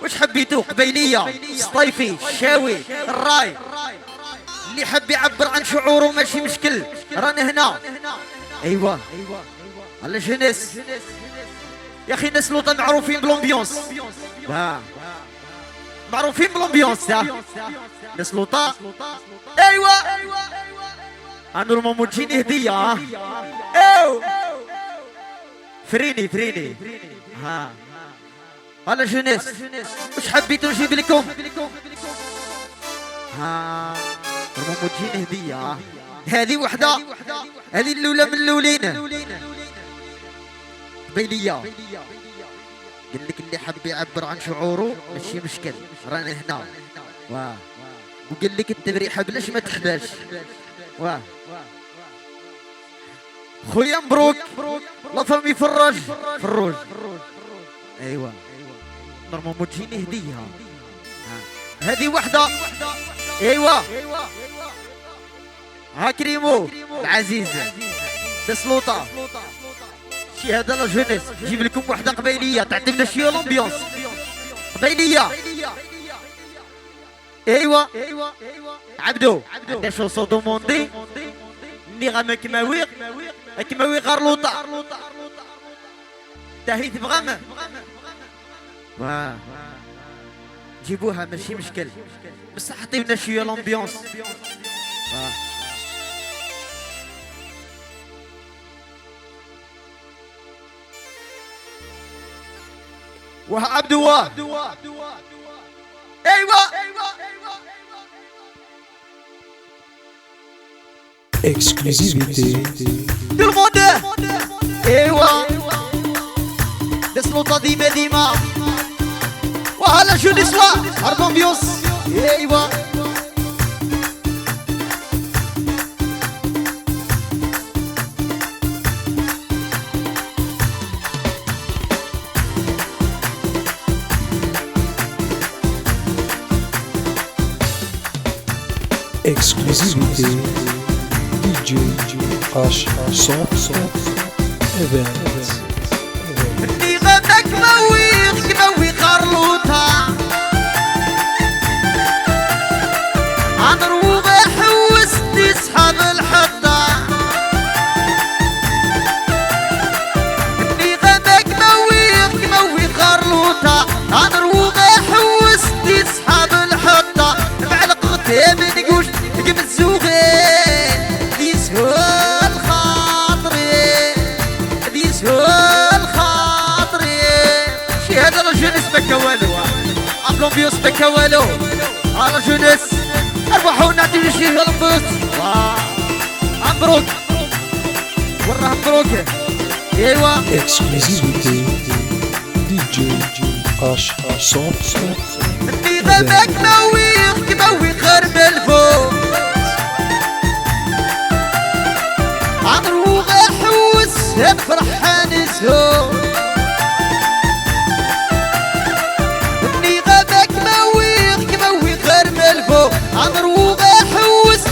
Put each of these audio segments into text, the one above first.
واش حبيتو؟ قبيلية، سطيفي، شاوي، الراي. اللي حب يعبر عن شعوره ماشي مشكل، رانا هنا. ايوا على جنس يا اخي. ناس لوطا معروفين بلومبيونس، معروفين بلومبيونس. ناس لوطا. ايوا انا مامو تجيني هدية. ايوا فريني ها على جنس. واش حبيتو نجيب لكم؟ ها مامو تجيني هدية. هذه وحدة، هذه الأولى من الأولين. قبيلية قال لك اللي حب يعبر عن شعوره ماشي مشكل، رانا هنا. وقال لك التبريحة بلاش ما تحباش. خويا مبروك لا فامي فروج. ايوا نورمالمون تجيني هدية. هذه وحدة. ايوا ها كريمو العزيز بسلوطة. شي هذا لا جونيس. نجيب لكم وحدة قبيلية تعطينا شي لومبيونس قبيلية. ايوا عبدو عندنا شو سو دوموندي ني غاما كماوي غارلوطا تاهيت بغام. جيبوها ماشي مشكل، بس عطيونا شويه لومبيونس. وها عبدو ايوا اكسكلوزيفيتي دو الموند. ايوا دسلوطة ديما وهلا شو نسوى هربون بيوس. ايوا اكسكلوزيفيتي دي جي قاش صوت ايفنت. اللي غناك كماوي خارلوطا عنروغ حوستي صحاب الحطة. اللي غناك كماوي خارلوطا عنروغ حوستي صحاب الحطة. معلق غتاب نقوش نقم الزوغين يسهل خاطري يسهل خاطري. شي هذا رجل بكا والو ابلومبيوس بكا والو. على جونيس اربحوا نعطيو شي لومبيوس. مبروك وراه مبروك. ايوا اكسكلوزيفيتي دي جي قاش صوت اللي غابك كماوي خرب الفوق عمروغ حوس فرحان زهور. اللي غابك كماوي خرب الفوق عمروغ حوس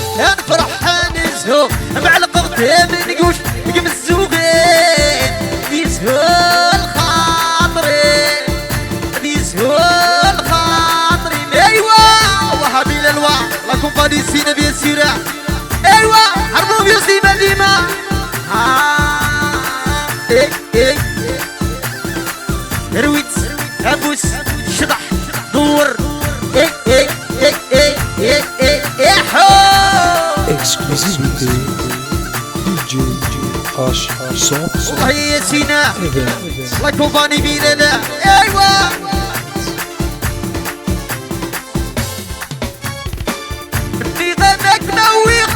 فرحان زهور. معلق غتاب نقوش نقم الزوغين يسهل خاطري يسهل خاطري. ايوا وهابي الالوا لا كومباني سينا بيان سيرا. ايوا هربوا بيوسي ديما. رويت ابوس شطح دور. اكسكلوزيفيتي دي جي قاش صوت والله يا سينا لا كومباني بينا. ايوا اللي غناك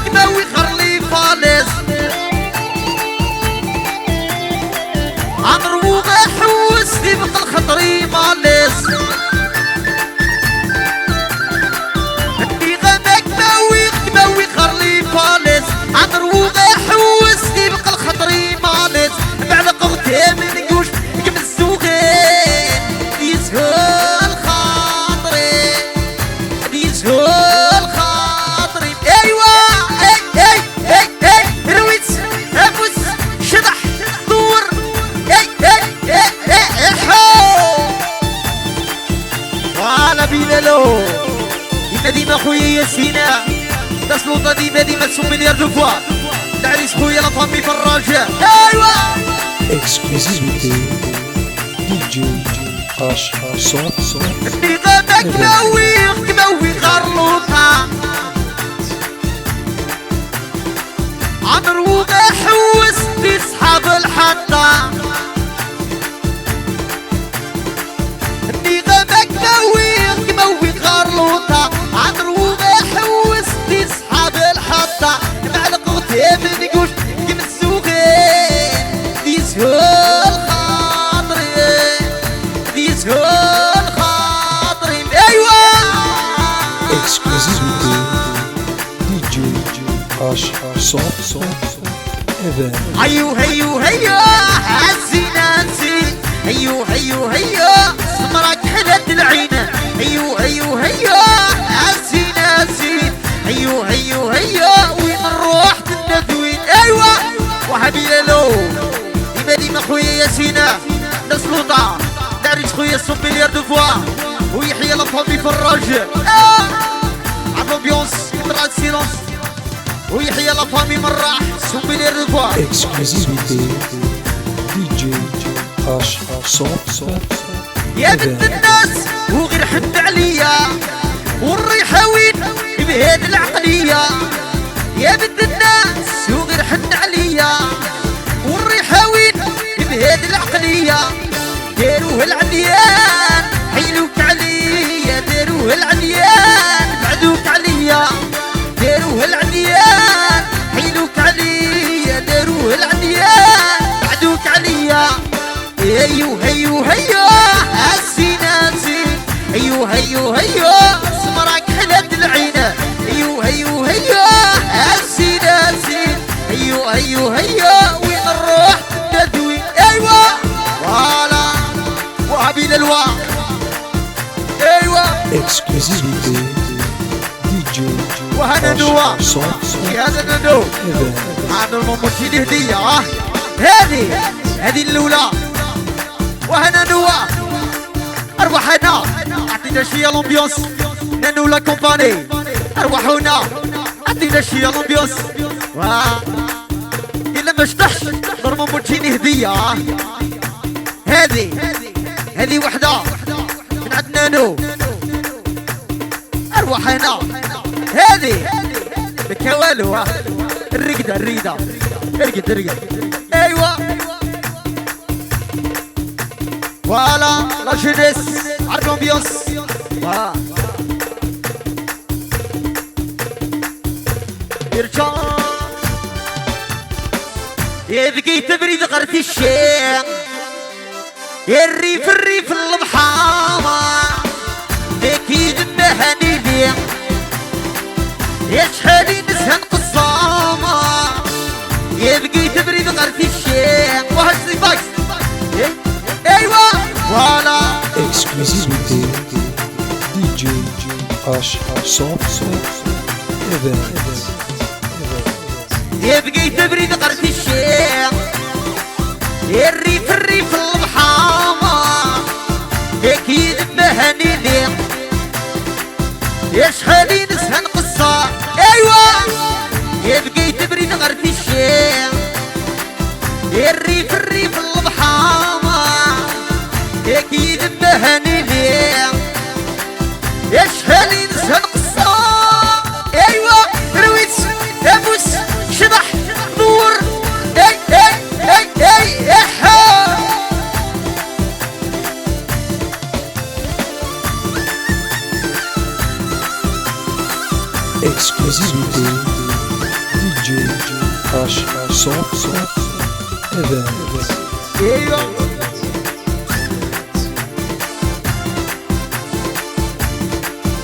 كماوي خرلي فالس عمرو حوس يبقى الخطري مالس. اللي غناك كماوي خرلي فالس عمرو حوس يبقى الخطري مالس. معلق غتاب نقوش نقم الزوغين يسهل خاطري يسهل خاطري. ايوا رويت ابوس شطح دور. ديما خويا ياسينا ناس لوطا ديما تسوم مليار دو فوا العريس خويا لا فامي فراجة ايوا Exclusivité DJ H صوت اللي غابك كماوي غرلوطا عمر وغا حوس في صحاب الحطة اللي غابك كماوي غرلوطا عمر وغا حوس في صحاب الحطة معلق غتاب نقوش كم السوغين يسهل خاطري يسهل خاطري ايوا Exclusivité DJ H صوت Event هيو هزيناتي هيو سمرك حلت العين هيو هزيناتي هيو وين نروح الندوين ايوا وحبي لو ديما خويا ياسينا ناس لوطا داريش خويا سون مليار دو فوا ويحيى لا فامي فراج عند لومبيونس طلعت سيلونس ويحيى لا فامي مرة سون مليار دو فوا Exclusivité DJ H صوت يا بنت الناس وغير حد عليا والريحة وين بهاد العقلية يا بنت الناس وغير حد عليا والريحة وين بهاد العقلية داروه العديان حيلوك عليا داروه العديان بعدوك عليا داروه العديان حيلوك عليا داروه العديان بعدوك عليا هيو هزيناتي هيو سمرك حلت العين هيو هزيناتي هيو وين نروح ندوي ايوا فوالا وهبي للواق ايوا Exclusivité DJ وهنا H نوا صوت هذا ندو Event هذا الممثل هدية هذه الأولى وهنا نوا أرواحنا أعطينا شوية لومبيونس نانو لا كومباني أرواحنا أعطينا شوية لومبيونس إلا ما شطحش ضربوا موتشيني هدية هذه وحدة من عند نانو أرواحنا هذه بكوالو الرقدة ارقد ايوا فوالا لا جينيس عرف لومبيونس يرجع يا بقيت بريد غرتي الشيخ يا الريف المحامة اكيد مهني بيه يا شحالي نسهن قصامة يا بقيت بريد غرتي الشيخ وهزي باكس ايوا فوالا Exclusivité DJ H صوت Event يا بقيت بريد غرتي الشيخ يا الريف المحامة اكيد مهني ليه يا شحالي نسهن قصة ايوا يا بقيت بريد غرتي الشيخ يا الريف المحامة اكيد مهني ليه يا شحالي نسهن قصة ايوا رويت ابوس شبح نور اي احا Exclusivité DJ H صوت Event ايوا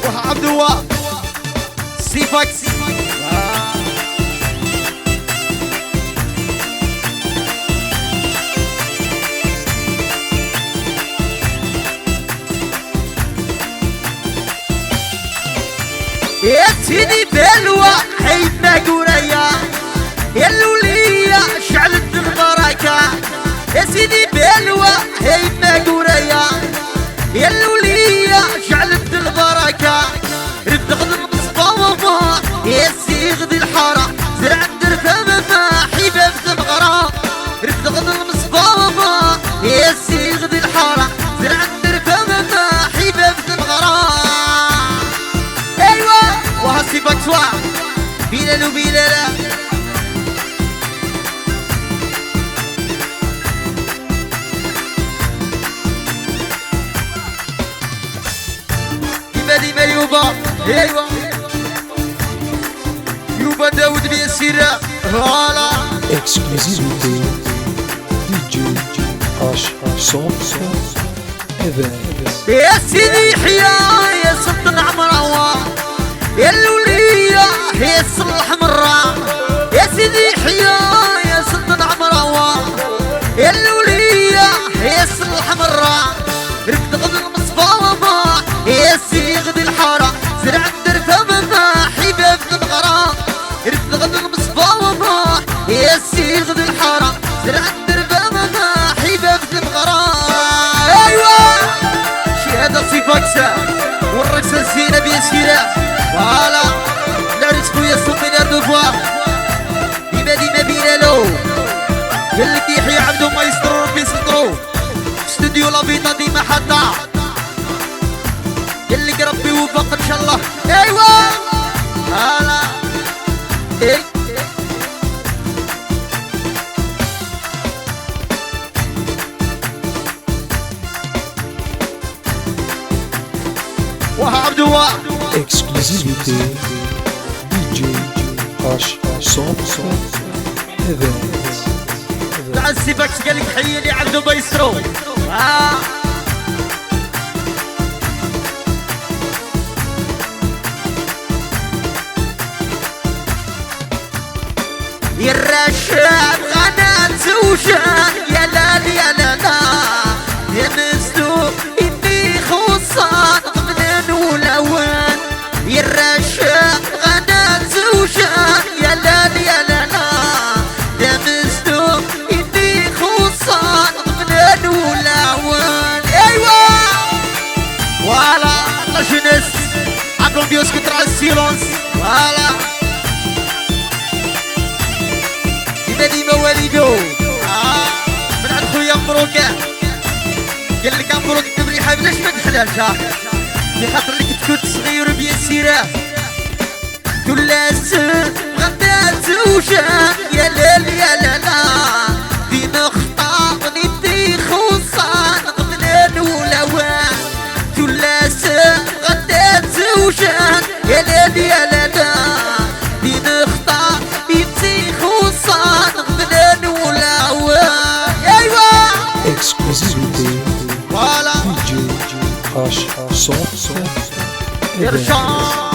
وعبد الله سيفاكس يا سيدي بلوى حيد ما قرية يا الولية شعلت البركة يا سيدي بلوى حيد ما قرية يا الولية شعلت البركة رد غضب يا سيدي غدي الحارة زرع الدرفة ما حباب الغرام. ايوا وهاسي باكسوا بلال وبلالا ديما يوبا. ايوا يوبا داود بيسيرة فوالا Exclusivité DJ H100 Events. يا سيدي حيا يا سلطان عمروا يا الولية يا الصلح مرة. يا سيدي حيا يا سلطان عمروا يا الولية يا الصلح مرة. ركض غد المصفى يا سيدي غدي الحارة زرع الدرفة ما حباب الغرام. ركض غد المصفى يا سيدي غدي الحارة زرع الدرفة ما حباب الغرام. ايوا شهادة صفاكسة والرقصة الزينة بيسيرة فوالا لا رزقو يا سومينار دوفوا ديما بينالو قالك يحيى عبدو ما يسطرو ربي يسطرو استوديو لافيتا ديما حاطة قالك ربي وفق ان شاء الله. ايوا فوالا ايه وها عبدو Exclusivité DJ H100 Events. تعسي باكس قالك حييني عبدو بيسرو يا الرشاد غنات زوجان يا لال يا لالا يا مزدوق اني خصان غنان ولوان. يا الرشاد غنات زوجان يا لال يا لالا يا مزدوق اني خصان غنان ولوان. ايوا فوالا لا جينيس عبد البيوس كتر السيلونس فوالا ديما والدو من عند خويا مبروكه قال لك مبروك التبريحه بلاش ما تحلالش لخاطر لك تكون صغير بيسيره كلاس غدات زوجان يا لال يا لالا ديما خطاطني دي خصان غنان ولوان. كلاس غدات زوجان يا لال يا لالا ديما خطاطني دي خصان غنان ولوان. ايوا Exclusivité فوالا DJ H100 Events. يرجع